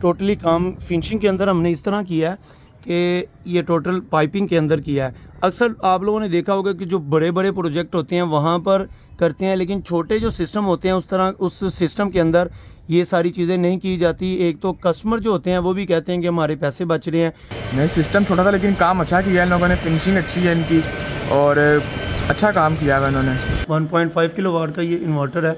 Totally काम finishing के अंदर हमने इस तरह किया है कि ये टोटल पाइपिंग के अंदर किया है। अक्सर आप लोगों ने देखा होगा कि जो बड़े बड़े प्रोजेक्ट होते हैं वहाँ पर करते हैं, लेकिन छोटे जो सिस्टम होते हैं उस सिस्टम के अंदर ये सारी चीज़ें नहीं की जाती। एक तो कस्टमर जो होते हैं वो भी कहते हैं कि हमारे पैसे बच रहे हैं। नहीं, सिस्टम छोटा था लेकिन काम अच्छा किया है इन लोगों ने, फिनिशिंग अच्छी है इनकी और अच्छा काम किया है इन्होंने। 1.5 किलोवाट का ये इन्वर्टर है।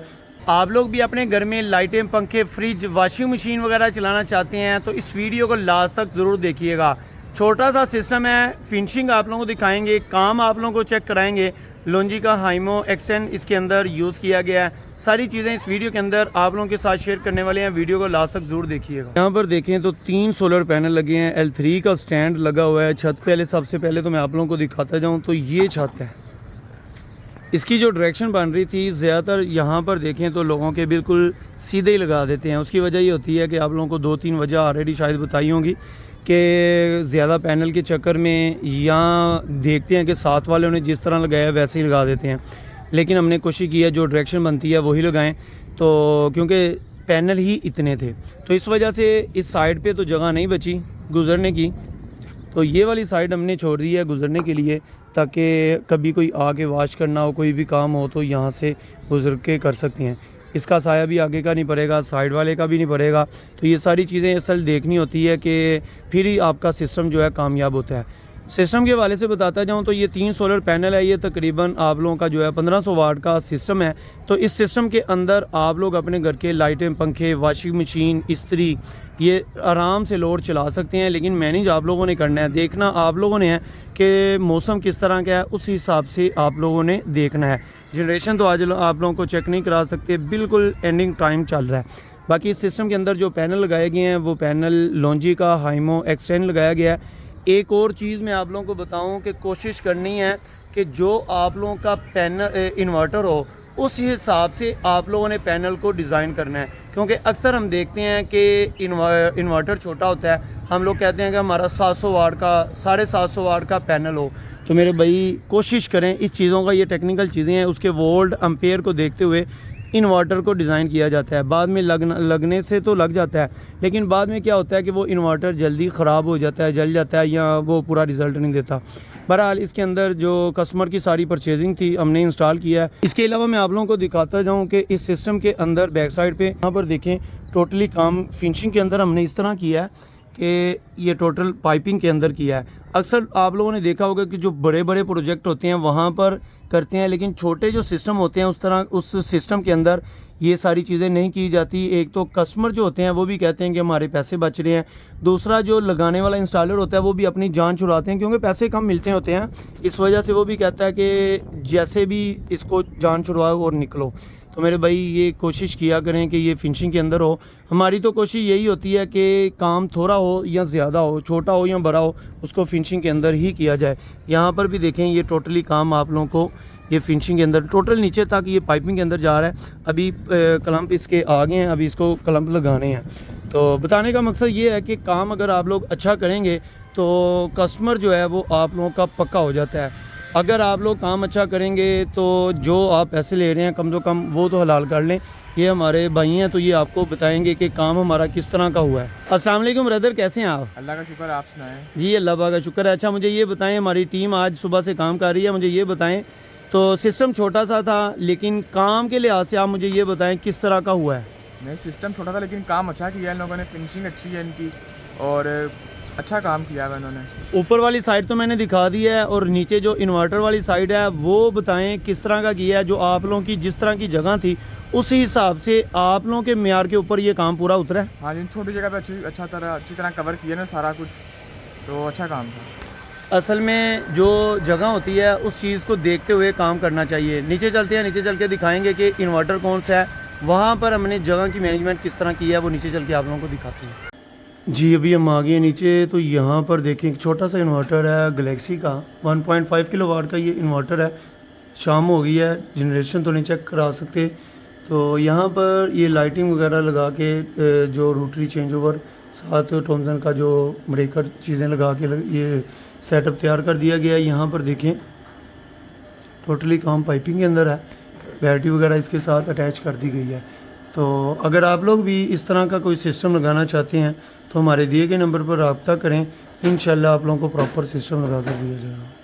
आप लोग भी अपने घर में लाइटें, पंखे, फ्रिज, वॉशिंग मशीन वगैरह चलाना चाहते हैं तो इस वीडियो को लास्ट तक ज़रूर देखिएगा। छोटा सा सिस्टम है, फिनिशिंग आप लोगों को दिखाएंगे, काम आप लोगों को चेक कराएंगे। लोंजी का हाइमो एक्सटेंड इसके अंदर यूज़ किया गया है। सारी चीज़ें इस वीडियो के अंदर आप लोगों के साथ शेयर करने वाले हैं, वीडियो को लास्ट तक ज़रूर देखिएगा। यहाँ पर देखें तो 3 सोलर पैनल लगे हैं, L3 का स्टैंड लगा हुआ है छत पे। सबसे पहले तो मैं आप लोगों को दिखाता जाऊँ तो ये छत है, इसकी जो डायरेक्शन बन रही थी ज़्यादातर यहाँ पर देखें तो लोगों के बिल्कुल सीधे ही लगा देते हैं। उसकी वजह ये होती है कि आप लोगों को 2-3 वजह ऑलरेडी शायद बताई होंगी कि ज़्यादा पैनल के चक्कर में या देखते हैं कि साथ वालों ने जिस तरह लगाया वैसे ही लगा देते हैं, लेकिन हमने कोशिश की है जो डायरेक्शन बनती है वही लगाएं। तो क्योंकि पैनल ही इतने थे तो इस वजह से इस साइड पे तो जगह नहीं बची गुज़रने की, तो ये वाली साइड हमने छोड़ दी है गुज़रने के लिए, ताकि कभी कोई आके वॉश करना हो, कोई भी काम हो तो यहाँ से गुज़र के कर सकते हैं। इसका साया भी आगे का नहीं पड़ेगा, साइड वाले का भी नहीं पड़ेगा। तो ये सारी चीज़ें असल देखनी होती है कि फिर ही आपका सिस्टम जो है कामयाब होता है। सिस्टम के हवाले से बताता जाऊँ तो ये 3 सोलर पैनल है, ये तकरीबन आप लोगों का जो है 1500 वाट का सिस्टम है। तो इस सिस्टम के अंदर आप लोग अपने घर के लाइटें, पंखे, वॉशिंग मशीन, इस्त्री ये आराम से लोड चला सकते हैं। लेकिन मैनेज आप लोगों ने करना है, देखना आप लोगों ने है कि मौसम किस तरह का है, उस हिसाब से आप लोगों ने देखना है। जनरेशन तो आज आप लोगों को चेक नहीं करा सकते, बिल्कुल एंडिंग टाइम चल रहा है। बाकी इस सिस्टम के अंदर जो पैनल लगाए गए हैं वो पैनल लोंजी का हाइमो एक्सटेंड लगाया गया है। एक और चीज़ मैं आप लोगों को बताऊं कि कोशिश करनी है कि जो आप लोगों का पैनल इन्वर्टर हो उस हिसाब से आप लोगों ने पैनल को डिज़ाइन करना है, क्योंकि अक्सर हम देखते हैं कि इन्वर्टर छोटा होता है। हम लोग कहते हैं कि हमारा 700 वाट का 750 वाट का पैनल हो, तो मेरे भाई कोशिश करें इस चीज़ों का, ये टेक्निकल चीज़ें हैं, उसके वोल्ट एम्पेयर को देखते हुए इन्वर्टर को डिज़ाइन किया जाता है। बाद में लगने से तो लग जाता है, लेकिन बाद में क्या होता है कि वो इन्वर्टर जल्दी ख़राब हो जाता है, जल जाता है या वो पूरा रिज़ल्ट नहीं देता। बहरहाल इसके अंदर जो कस्टमर की सारी परचेजिंग थी हमने इंस्टॉल किया है। इसके अलावा मैं आप लोगों को दिखाता जाऊँ कि इस सिस्टम के अंदर बैक साइड पे यहाँ पर देखें टोटली काम फिनिशिंग के अंदर हमने इस तरह किया है कि ये टोटल पाइपिंग के अंदर किया है। अक्सर आप लोगों ने देखा होगा कि जो बड़े बड़े प्रोजेक्ट होते हैं वहाँ पर करते हैं, लेकिन छोटे जो सिस्टम होते हैं उस सिस्टम के अंदर ये सारी चीज़ें नहीं की जाती। एक तो कस्टमर जो होते हैं वो भी कहते हैं कि हमारे पैसे बच रहे हैं, दूसरा जो लगाने वाला इंस्टॉलर होता है वो भी अपनी जान छुड़ाते हैं क्योंकि पैसे कम मिलते होते हैं। इस वजह से वो भी कहता है कि जैसे भी इसको जान छुड़वाओ और निकलो। तो मेरे भाई ये कोशिश किया करें कि ये फिनिशिंग के अंदर हो। हमारी तो कोशिश यही होती है कि काम थोड़ा हो या ज़्यादा हो, छोटा हो या बड़ा हो, उसको फिनिशिंग के अंदर ही किया जाए। यहाँ पर भी देखें ये टोटली काम आप लोगों को ये फिनिशिंग के अंदर टोटल नीचे तक ये पाइपिंग के अंदर जा रहा है। अभी क्लम्प इसके आगे हैं, अभी इसको क्लम्प लगाने हैं। तो बताने का मकसद ये है कि काम अगर आप लोग अच्छा करेंगे तो कस्टमर जो है वो आप लोगों का पक्का हो जाता है। अगर आप लोग काम अच्छा करेंगे तो जो आप पैसे ले रहे हैं कम से कम वो तो हलाल कर लें। ये हमारे भाई हैं तो ये आपको बताएंगे कि काम हमारा किस तरह का हुआ है। अस्सलाम वालेकुम ब्रदर, कैसे हैं आप? अल्लाह का शुक्र, आप सुनाएं? जी अल्लाह पाक का शुक्र है। अच्छा मुझे ये बताएं, हमारी टीम आज सुबह से काम कर रही है, मुझे ये बताएं तो सिस्टम छोटा सा था लेकिन काम के लिहाज से आप मुझे ये बताएं किस तरह का हुआ है? नहीं, सिस्टम छोटा था लेकिन काम अच्छा किया है इन लोगों ने, फिनिशिंग अच्छी है इनकी और अच्छा काम किया है इन्होंने। ऊपर वाली साइड तो मैंने दिखा दी है और नीचे जो इन्वर्टर वाली साइड है वो बताएं किस तरह का किया है। जो आप लोगों की जिस तरह की जगह थी उसी हिसाब से आप लोगों के मेयार के ऊपर ये काम पूरा उतरा है। हाँ जी, छोटी जगह पे अच्छी तरह कवर किया ना सारा कुछ, तो अच्छा काम था। असल में जो जगह होती है उस चीज़ को देखते हुए काम करना चाहिए। नीचे चलते हैं, नीचे चल के दिखाएंगे कि इन्वर्टर कौन सा है, वहाँ पर हमने जगह की मैनेजमेंट किस तरह की है वो नीचे चल के आप लोगों को दिखाते हैं। जी अभी हम आ गए नीचे, तो यहाँ पर देखें एक छोटा सा इन्वर्टर है गैलेक्सी का, 1.5 किलोवाट का ये इन्वर्टर है। शाम हो गई है, जनरेशन तो नहीं चेक करा सकते। तो यहाँ पर ये लाइटिंग वगैरह लगा के जो रोटरी चेंज ओवर साथ थॉमसन का जो ब्रेकर चीज़ें लगा के ये सेटअप तैयार कर दिया गया है। यहाँ पर देखें टोटली काम पाइपिंग के अंदर है, बैटरी वगैरह इसके साथ अटैच कर दी गई है। तो अगर आप लोग भी इस तरह का कोई सिस्टम लगाना चाहते हैं तो हमारे दिए गए नंबर पर रब्ता करें, इंशाल्लाह आप लोगों को प्रॉपर सिस्टम लगा कर दिया जाएगा।